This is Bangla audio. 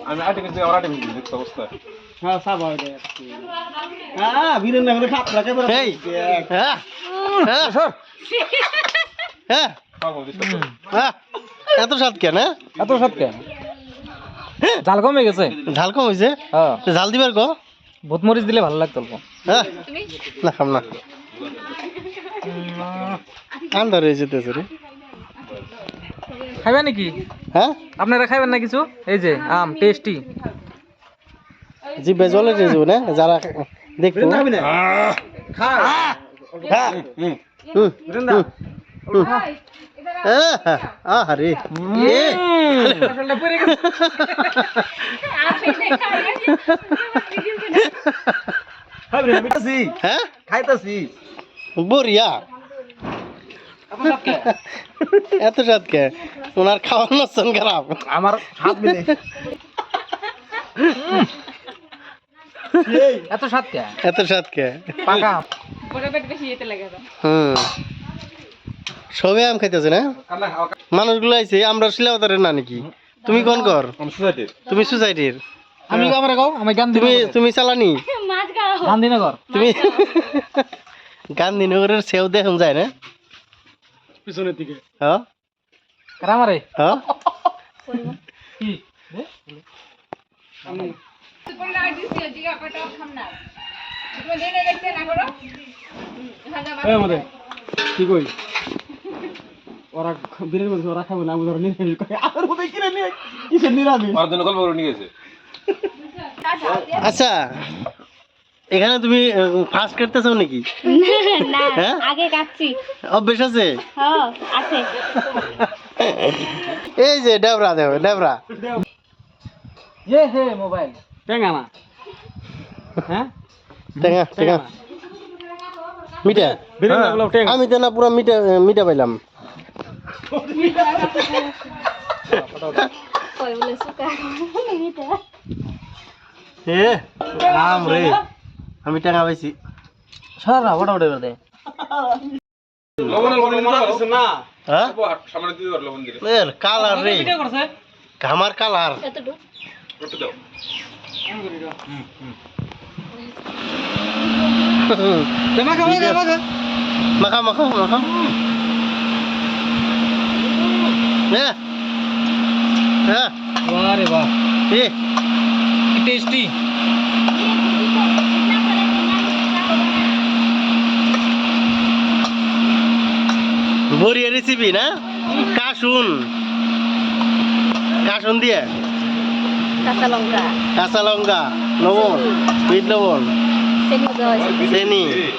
আমি আটি কিন্তু আমার আটি কিন্তু দেখতে অবস্থা হ্যাঁ সাব হবে হ্যাঁ বীরেন না করে খাপ লাগে বড় এই হ্যাঁ হ্যাঁ সর হ্যাঁ হ্যাঁ এত স্বাদ কেন এত স্বাদ কেন ঝাল কমে গেছে ঝাল কম হয়েছে হ্যাঁ ঝাল দিবার গো ভূত মরিচ দিলে ভালো লাগতো অল্প হ্যাঁ না খাম না আন্দার হয়ে যেতেছে রে খাইবেন নাকি হ্যাঁ আপনারা খাইবেন না কিছু এই যে আম টেস্টি জিভে জলে যাবে না যারা দেখবো খা হ্যাঁ আরে হ্যাঁ খাইতাছি বরিয়া এত স্বাদ কে ওনার খাওয়ার নচ্ছন খারাপ আমার হাত মিলে এত স্বাদ কে এত স্বাদ কে পাকা সবে আম খাইতেছে না মানুষগুলো আইছে আমরা শিলাবতারের না নাকি তুমি কোন কর তুমি সোসাইটির আমি আমার গাও আমি তুমি গান্ধীনগর তুমি চালানি গান্ধীনগর তুমি গান্ধীনগরের সেও দেখুন যায় না পিছনের দিকে হ্যাঁ রামারে হ্যাঁ কি এই মতে কি কই ওরা বীরেন বলছে ওরা খাবে না আমি ধরে নিয়ে কই আর মতে কিনে নিয়ে কিসের নিরামি আমার জন্য গল্প করে নিয়ে গেছে আচ্ছা এখানে তুমি ফাস্ট করতেছো নাকি না হ্যাঁ? আগে কাটছি অভ্যেস আছে হ্যাঁ আছে এই যে ডেবরা দেব ডেবরা ये है मोबाइल টেঙ্গা না হ্যাঁ টেঙ্গা টেঙ্গা মিঠা বীরেন বলে টেঙ্গা আমি তো না পুরো মিঠা মিঠা পাইলাম কই বলে সুকা এটা এ আম রে আমি টেঙ্গা পাইছি সারা ওটা ওটা দে লবণ মারা দিছ না হ্যাঁ সামনে দিয়ে দাও লবণ দিলে এর কালার রে ভিডিও করছে ঘামার কালার এতটুকু একটু দাও মাখা মাখা মাখা হ্যাঁ হ্যাঁ আরে বাহ এ কি টেস্টি বড়িয়া রেসিপি না কাশুন কাশুন দিয়ে কাঁচা লঙ্কা কাঁচা লঙ্কা লবণ বিট লবণ সেগুলো দেওয়া হয়েছে চেনি এই।